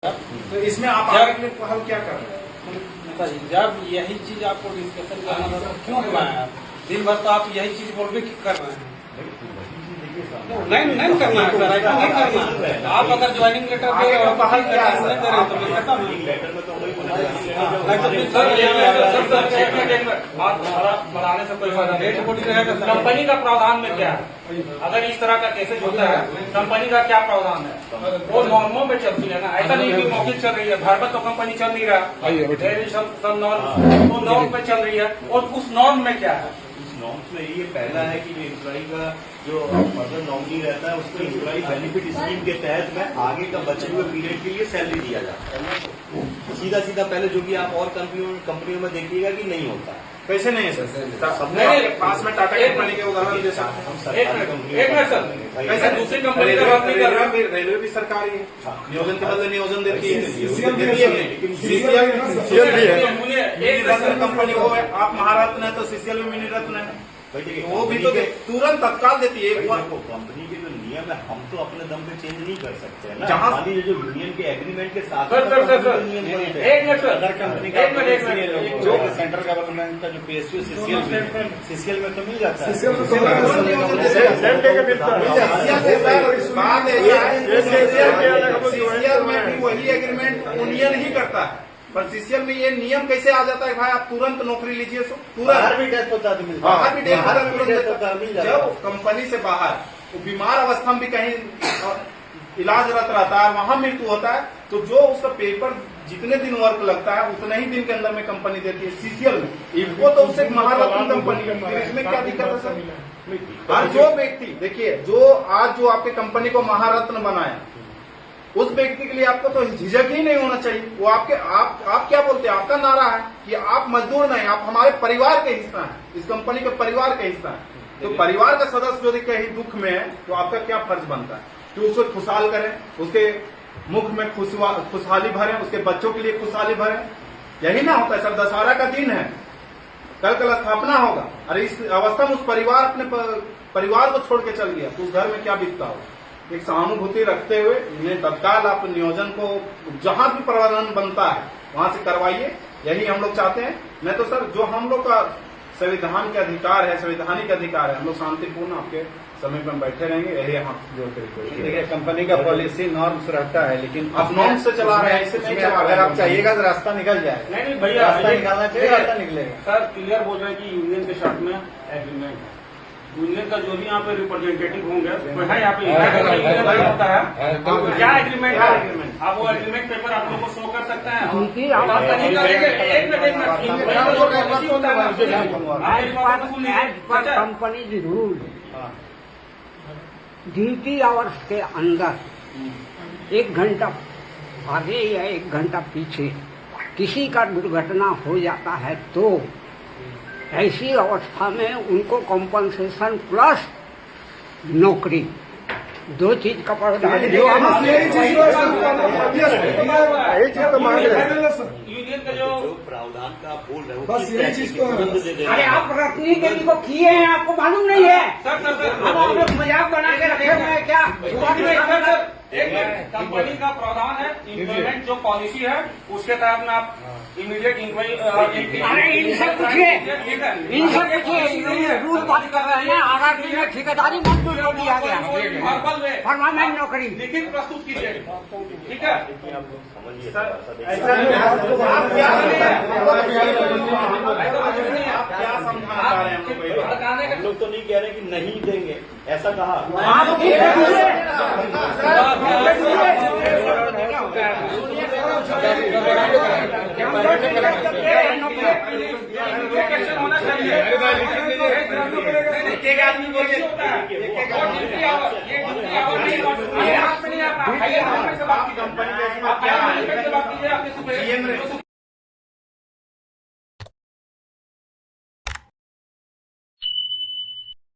तो इसमें आप आगे हल क्या कर रहे हैं? जब यही चीज आपको डिस्कशन करना था तो क्यों बुलाया आप? दिन भर तो आप यही चीज बोल भी कर रहे हैं। नहीं करना है सर, ऐसा नहीं करना है। आप अगर ज्वाइनिंग लेटर दे रहे हो तो हल क्या है, नहीं दे रहे हो तो फिर खत्म है। लेटर में तो वही बोला नहीं तो फिर सर बढ़ाने से कोई फायदा नहीं। बॉडी रहेगा कंपनी का प्रावधान में क्या है? अगर इस तरह का केसेज होता है, कंपनी का क्या प्रावधान है? वो नॉर्मों में चलती है ना, ऐसा नहीं कि मौखिक चल रही है। घर पर तो कंपनी चल नहीं रहा, सब नॉर्म पे चल रही है। और उस नॉर्म में क्या है? उस नॉर्म्स में ये पहला है कि एम्प्लॉई का जो फर्दर नॉमिनी रहता है उसको एम्प्लॉई बेनिफिट स्कीम के तहत में आगे का बचे हुए पीरियड के लिए सैलरी दिया जाता है। सीधा पहले जो कि आप और कंपनियों में देखिएगा कि नहीं होता है। कैसे नहीं है सर? सबने आपके पास में टाटा कंपनी के उदाहरण दे सकते एक मिनट सर, कैसे दूसरी कंपनी का बात नहीं कर रहा? रेलवे भी सरकारी है, नियोजन के बदले नियोजन देती है। कंपनी वो है, आप महारत्न है तो सीसीएल में मिनी रत्न है, वो भी तो तुरंत तत्काल देती है। कंपनी के जो नियम है हम तो अपने दम पे चेंज नहीं कर सकते हैं ना। जहाँ जो यूनियन के एग्रीमेंट के साथ सर नियम एक मिनट सर, अदर कंपनी का जो सेंट्रल गवर्नमेंट का जो PSU सीसीएल में तो मिल जाता है। सीसीएल में भी वही एग्रीमेंट यूनियन ही करता है, पर सीसीएल में ये नियम कैसे आ जाता है भाई आप तुरंत नौकरी लीजिए, बाहर भी डेथ होता है, बाहर भी डेथ होता है। जब कंपनी से बाहर वो बीमार अवस्था में भी कहीं इलाजरत रहता है, वहां मृत्यु होता है, तो जो उसका पेपर जितने दिन वर्क लगता है उतने ही दिन के अंदर में कंपनी देती है। सीसीएल में इनको तो उससे महारत्न कंपनी, इसमें क्या दिक्कत है सर? हर जो व्यक्ति देखिए, जो आज जो आपके कंपनी को महारत्न बनाया, उस व्यक्ति के लिए आपको तो झिझक ही नहीं होना चाहिए। वो आप क्या बोलते हैं? आपका नारा है कि आप मजदूर नहीं, आप हमारे परिवार के हिस्सा हैं, इस कंपनी के परिवार के हिस्सा है। तो परिवार का सदस्य यदि कहीं दुख में है तो आपका क्या फर्ज बनता है कि उसको खुशहाल करें, उसके मुख में खुशहाली भरें, उसके बच्चों के लिए खुशहाली भरें। यही ना होता है सर? दशहरा का दिन है, कल स्थापना होगा, अरे इस अवस्था में उस परिवार अपने परिवार को छोड़ के चल गया तो उस घर में क्या बीतता होगा? एक सहानुभूति रखते हुए इन्हें तत्काल आप नियोजन को जहां भी प्रावधान बनता है वहां से करवाइए, यही हम लोग चाहते हैं। नहीं तो सर जो हम लोग का संविधान के अधिकार है, संवैधानिक अधिकार है, हम लोग शांतिपूर्ण आपके समय में बैठे रहेंगे, यही हम जो देखिए कंपनी का पॉलिसी नॉर्म्स रहता है, लेकिन आप नॉर्म्स से चला रहे हैं, ऐसे नहीं चला। अगर आप चाहिएगा तो रास्ता निकल जाए। नहीं भैया, रास्ता निकालना चाहिए, रास्ता निकलेगा। सर क्लियर बोल रहे हैं कि यूनियन के शर्त में एग्रीमेंट है, यूनियन का जो भी यहाँ पे रिप्रेजेंटेटिव होंगे तो है यहाँ पे होता है। क्या एग्रीमेंट है? आप वो एग्रीमेंट पेपर आप लोग को शो कर सकते हैं। कंपनी रूल ड्यूटी आवर्स के अंदर 1 घंटा आगे या 1 घंटा पीछे किसी का दुर्घटना हो जाता है तो ऐसी अवस्था में उनको कॉम्पनसेशन प्लस नौकरी, 2 चीज का प्रावधान जो यूनियन का जो प्रावधान का आप बोल रहे हो बस यही चीज को अरे आप रखने के लिए किए हैं, आपको मालूम नहीं है? सर अब आप लोग मजाक बना के रखे हुए हैं क्या? कंपनी का प्रावधान है, इम्प्लॉयमेंट जो पॉलिसी है उसके तहत में आप इमीडिएट इंक्वायरी। अरे इनसे पूछिए, रूल बात कर रहे हैं। RRB में ठेकेदारी मंजूर कर दिया गया, परमानेंट नौकरी लिखित प्रस्तुत कीजिए, ठीक है? हम लोग तो नहीं कह रहे कि नहीं देंगे, ऐसा कहा होना चाहिए। एक आदमी बोलिए कंपनी से बात कीजिए, आपके